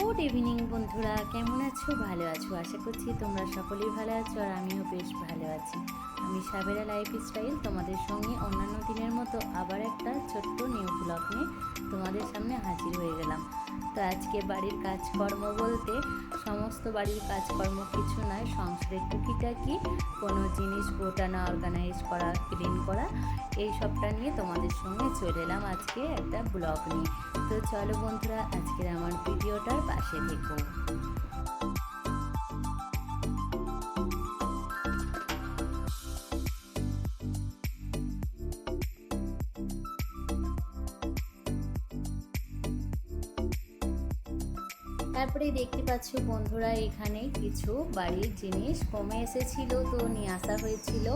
Good evening বন্ধুরা, কেমন আছো? ভালো আছো? আশা করছি তোমরা সকলেই ভালো আছো আর আমিও বেশ ভালো আছি। আমি সাবেরা লাইফস্টাইল তোমাদের সঙ্গে অন্যান্য দিনের মতো আবার একটা ছোট্ট নিউ ব্লগ নিয়ে তোমাদের সামনে হাজির হয়ে গেলাম। তো আজকে বাড়ির কাজকর্ম বলতে সমস্ত বাড়ির কাজকর্ম কিছু নয়, সংসারের টুকিটাকি কোনো জিনিস গোটানো, অর্গানাইজ করা, ক্লিন করা, এই সবটা নিয়ে তোমাদের সঙ্গে চলে এলাম আজকে একটা ব্লগ নিয়ে। তো চলো বন্ধুরা, আজকের আমার ভিডিওটার পাশে থেকো। তারপরে দেখতে পাচ্ছ বন্ধুরা, এখানে কিছু বাড়ির জিনিস কমে এসেছিল, তো নিয়ে আসা হয়েছিল,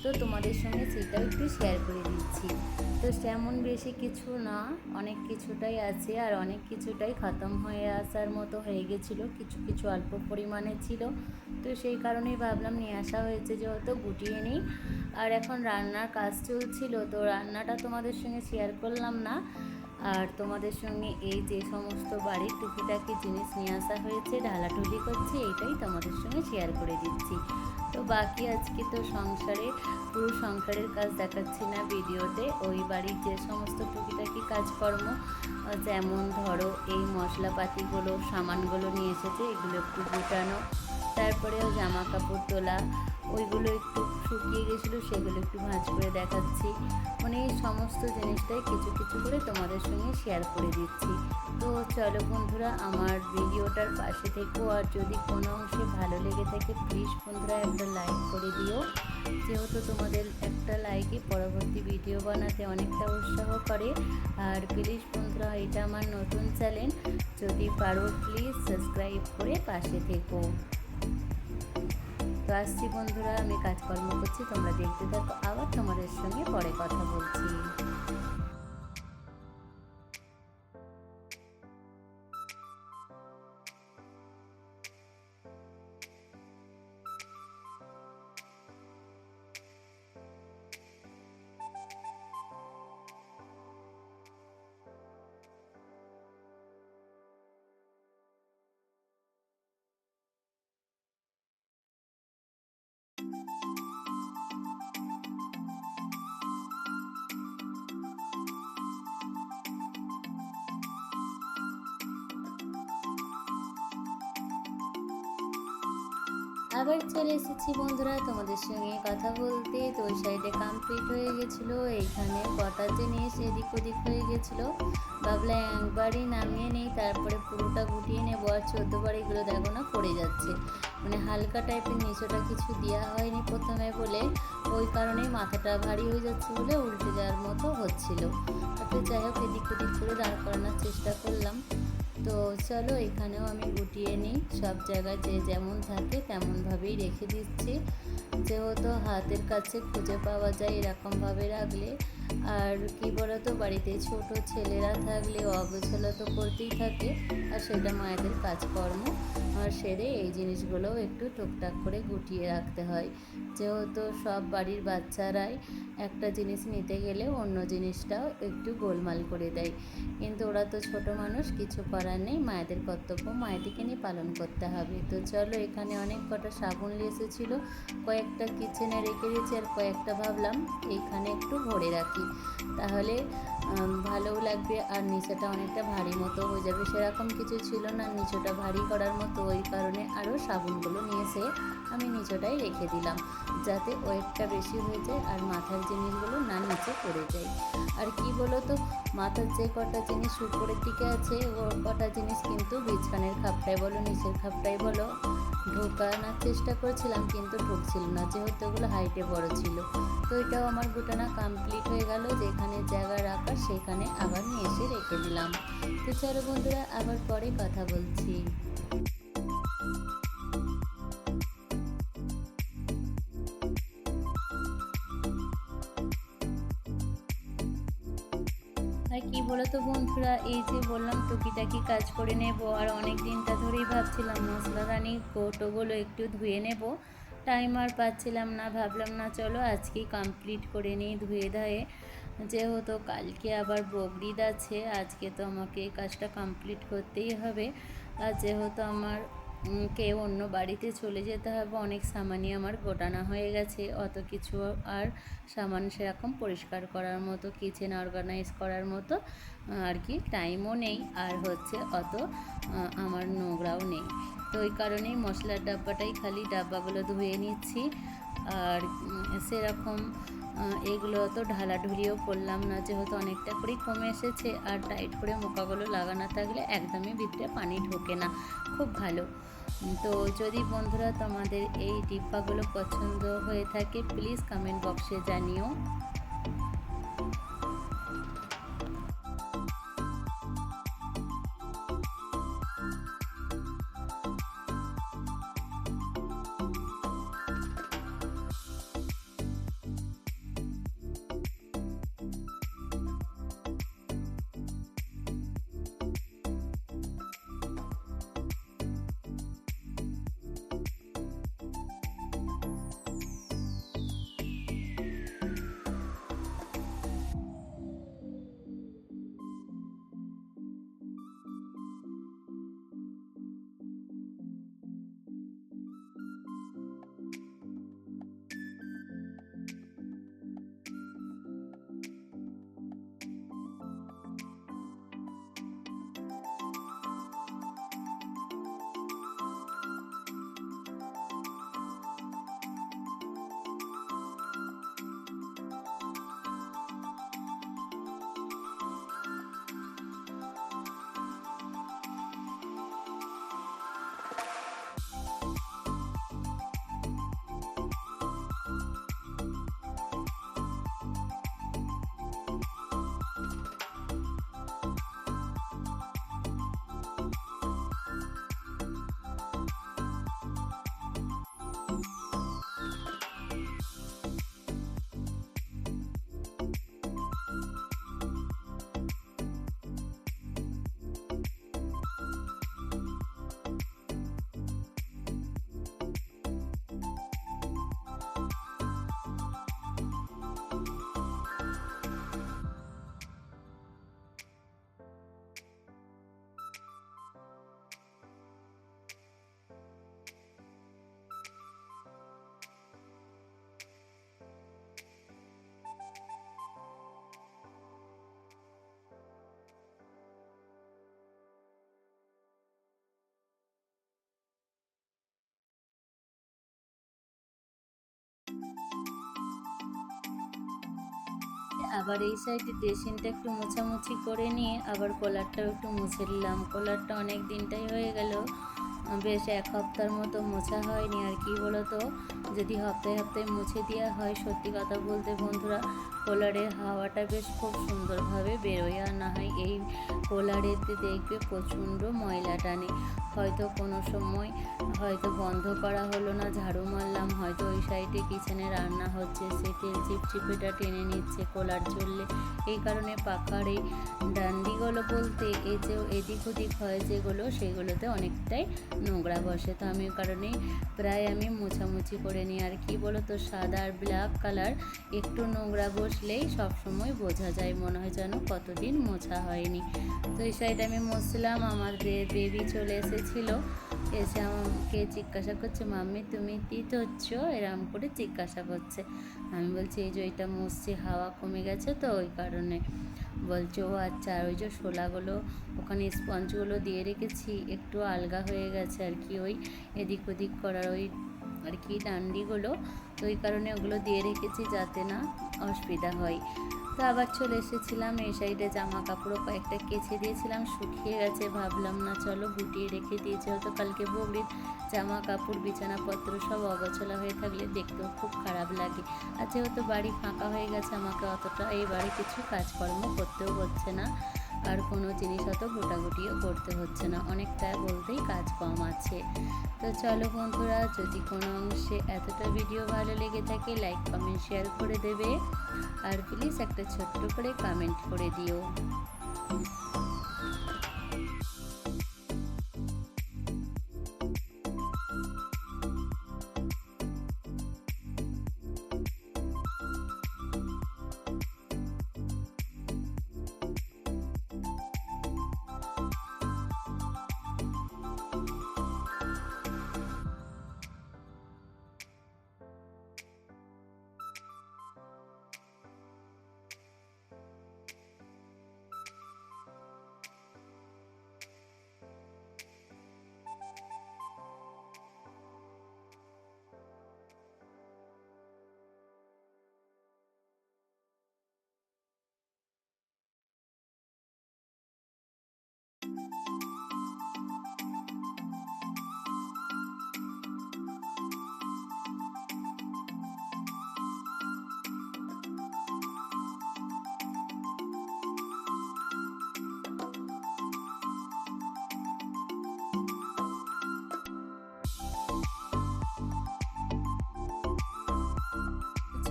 তো তোমাদের সঙ্গে সেটাও একটু শেয়ার করে দিচ্ছি। তো তেমন বেশি কিছু না, অনেক কিছুটাই আছে আর অনেক কিছুটাই খতম হয়ে আসার মতো হয়ে গেছিলো, কিছু কিছু অল্প পরিমাণে ছিল, তো সেই কারণেই ভাবলাম নিয়ে আসা হয়েছে যেহেতু গুটিয়ে নিই। আর এখন রান্নার কাজ চলছিল, তো রান্নাটা তোমাদের সঙ্গে শেয়ার করলাম না। আর তোমাদের সঙ্গে এই যে সমস্ত বাড়ির টুকিটাকি জিনিস নিয়ে আসা হয়েছে, ঢালাঢুলি করছি, এইটাই তোমাদের সঙ্গে শেয়ার করে দিচ্ছি। তো বাকি আজকে তো পুরো সংসারের কাজ দেখাচ্ছি না ভিডিওতে, ওই বাড়ির যে সমস্ত টুকিটাকি কাজকর্ম, যেমন ধরো এই মশলাপাতিগুলো, সামানগুলো নিয়ে এসেছে, এগুলো একটু গুটানো, তারপরেও জামা কাপড় তোলা, ওইগুলো একটু শুকিয়ে গেছিলো, সেগুলো একটু ভাঁজ করে দেখাচ্ছি। মানে এই সমস্ত জিনিসটাই কিছু কিছু করে তোমাদের সঙ্গে শেয়ার করে দিচ্ছি। তো চলো বন্ধুরা, আমার ভিডিওটার পাশে থেকো, আর যদি কোনো অংশে ভালো লেগে থাকে প্লিজ বন্ধুরা একটা লাইক করে দিও, যেহেতু তোমাদের একটা লাইকে পরবর্তী ভিডিও বানাতে অনেকটা উৎসাহ করে। আর প্লিজ বন্ধুরা, এটা আমার নতুন চ্যানেল, যদি পারো প্লিজ সাবস্ক্রাইব করে পাশে থেকো। তো আসছি বন্ধুরা, আমি কাজকর্ম করছি, তোমরা দেখতে থাকো, আবার তোমাদের সঙ্গে পরে কথা বলছি। আবার চলে এসেছি বন্ধুরা তোমাদের সঙ্গে কথা বলতে। তো ওই সাইডে কমপ্লিট হয়ে গেছিলো, এইখানে কটা জিনিস এদিক ওদিক হয়ে গেছিলো, ভাবলাম একবারই নামিয়ে নেই, তারপরে পুরোটা গুটিয়ে নেবো। আর 14বার এগুলো দেখো না পড়ে যাচ্ছে, মানে হালকা টাইপের, নিচেটা কিছু দেওয়া হয়নি প্রথমে বলে, ওই কারণেই মাথাটা ভারী হয়ে যাচ্ছে বলে উল্টে যাওয়ার মতো হচ্ছিলো। তো যাই হোক, এদিক ওদিক করে দাঁড় করানোর চেষ্টা করলাম। তো চলো, এখানেও আমি গুটিয়ে নিই, সব জায়গায় যে যেমন থাকে তেমনভাবেই রেখে দিচ্ছি, যেহেতু হাতের কাছে খুঁজে পাওয়া যায় এরকমভাবে রাখলে। আর কি বলতো, বাড়িতে ছোট ছেলেরা থাকলে অগোছালো তো করতেই থাকে, আর সেটা মায়েদের কাজকর্ম আর সেরে এই জিনিসগুলোও একটু টুকটাক করে গুটিয়ে রাখতে হয়, যেহেতু সব বাড়ির বাচ্চারাই একটা জিনিস নিতে গেলে অন্য জিনিসটাও একটু গোলমাল করে দেয়, কিন্তু ওরা তো ছোট মানুষ, কিছু করার নেই, মায়েদের কর্তব্য মায়েদেরকে নিয়ে পালন করতে হবে। তো চলো, এখানে অনেক কটা সাবুন এসেছিলো, কয়েকটা কিচেনে রেখে দিয়েছি, আর কয়েকটা ভাবলাম এইখানে একটু ভরে রাখি, তাহলে ভালোও লাগবে, আর নিচেটা অনেকটা ভারী মতো হয়ে যাবে। সেরকম কিছু ছিল না নিচেটা ভারী করার মতো, ওই কারণে আরও সাবুনগুলো নিয়ে এসে আমি নিচেটাই রেখে দিলাম, যাতে ওয়েটটা বেশি হয়ে যায় আর মাথার জিনিসগুলো না নিচে পড়ে যায়। আর কি বলো তো, মাথার যে কটা জিনিস উপরের দিকে আছে, ও কটা জিনিস কিন্তু বিছানের খাপটাই বলো, নিচের খাপটাই বলো, ঢোকানোর চেষ্টা করেছিলাম কিন্তু ঢুকছিল না, যেহেতু ওগুলো হাইটে বড় ছিল। তো এটাও আমার গোটানো কমপ্লিট হয়ে গেল, যেখানে জায়গা রাখার সেখানে আবার নিয়ে এসে রেখে দিলাম। তো চলো বন্ধুরা, আবার পরে কথা বলছি। আর কি বলতো বন্ধুরা, এই যে বললাম টুকিটাকি কাজ করে নেব, আর অনেক দিনটা ধরেই ভাবছিলাম মশলাদানি কৌটোগুলো একটু ধুয়ে নেব, টাইম আর পাচ্ছিলাম না, ভাবলাম না চলো আজকেই কমপ্লিট করে নিই ধুয়ে ধায়ে। যেহেতু কালকে আবার বকরিদ আছে, আজকে তো আমাকে এই কাজটা কমপ্লিট করতেই হবে। আর যেহেতু আমার কেউ অন্য বাড়িতে চলে যেতে হবে, অনেক সামানই আমার গোটানো হয়ে গেছে, অত কিছু আর সামান সেরকম পরিষ্কার করার মতো, কিচেন অর্গানাইজ করার মতো আর কি টাইমও নেই, আর হচ্ছে অত আমার নোংরাও নেই। তো ওই কারণেই মশলার ডাব্বাটাই খালি ডাব্বাগুলো ধুয়ে নিচ্ছি। আর সেরকম এগুলো তো ঢালাঢুলিও করলাম না, যেহেতু অনেকটা করেই কমে এসেছে। আর টাইট করে মোকাগুলো লাগানো থাকলে একদমই ভিতরে পানি ঢোকে না, খুব ভালো। তো যদি বন্ধুরা তোমাদের এই ডিব্বাগুলো পছন্দ হয়ে থাকে, প্লিজ কমেন্ট বক্সে জানিও। আবার এই সাইডে ড্রেসিংটা একটু মোছামুছি করে নিয়ে আবার কলারটাও একটু মুছে নিলাম। কলারটা অনেক দিনটাই হয়ে গেল, বেশ এক সপ্তাহের মতো মোছা হয়নি। আর কি বলতো, যদি সপ্তাহে সপ্তাহে মুছে দেওয়া হয়, সত্যি কথা বলতে বন্ধুরা, কলারের হাওয়াটা বেশ খুব সুন্দরভাবে বেরোয়। আর না হয় এই কলারেতে দেখবে প্রচণ্ড ময়লা টানে। হয়তো কোনো সময় হয়তো বন্ধ করা হলো না, ঝাড়ু মারলাম, হয়তো ওই সাইডে কিচেনে রান্না হচ্ছে, সে তেল চিপচিপেটা টেনে নিচ্ছে কলার চললে। এই কারণে পাখার এই ডান্ডিগুলো বলতে এই যে এদিক ওদিক হয় যেগুলো, সেগুলোতে অনেকটাই নোংরা বসে। তো আমি ওই কারণেই প্রায় আমি মোছামুছি করে নিই। আর কি বলো তো, সাদা আর ব্ল্যাক কালার একটু নোংরা বসলেই সবসময় বোঝা যায়, মনে হয় যেন কতদিন মোছা হয়নি। তো এই সাইড আমি মুছলাম, আমার বেবি চলে এসেছিলো, এসে আমাকে জিজ্ঞাসা করছে, মাম্মি তুমি কী ধরছো, এরম করে জিজ্ঞাসা করছে। আমি বলছি এই যে এটা মুছছি, হাওয়া কমে গেছে তো ওই কারণে। বলছে ও আচ্ছা। আর ওই যে শোলাগুলো ওখানে স্পঞ্জগুলো দিয়ে রেখেছি, একটু আলগা হয়ে গেছে আর কি, ওই এদিক ওদিক করার ওই আর কি ডান্ডিগুলো, তো ওই কারণে ওগুলো দিয়ে রেখেছি যাতে না অসুবিধা হয়। তো আবার চলে এসেছিলাম এই সাইডে, জামা কাপড়ও কয়েকটা কেচে দিয়েছিলাম, শুকিয়ে গেছে, ভাবলাম না চলো গুটিয়ে রেখে দিয়েছে, হয়তো কালকে বকরিদ, জামা কাপড় বিছানাপত্র সব অগোছালো হয়ে থাকলে দেখতেও খুব খারাপ লাগে। আর যেহেতু বাড়ি ফাঁকা হয়ে গেছে, আমাকে অতটা এই বাড়ি কিছু কাজকর্ম করতেও হচ্ছে না, আর কোনো জিনিস অত গোটাগুটিও করতে হচ্ছে না, অনেকটা বলতেই কাজ কম আছে। তো চলো বন্ধুরা, যদি কোনো অংশে এতটা ভিডিও ভালো লেগে থাকে, লাইক কমেন্ট শেয়ার করে দেবে, আর প্লিজ একটা ছোট্ট করে কমেন্ট করে দিও।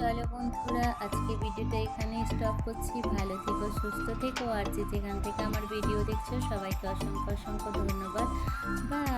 চলো বন্ধুরা, আজকে ভিডিওটা এখানেই স্টপ করছি। ভালো থেকো, সুস্থ থেকো, আর যে যেখান থেকে আমার ভিডিও দেখছো সবাইকে অসংখ্য অসংখ্য ধন্যবাদ। বাই।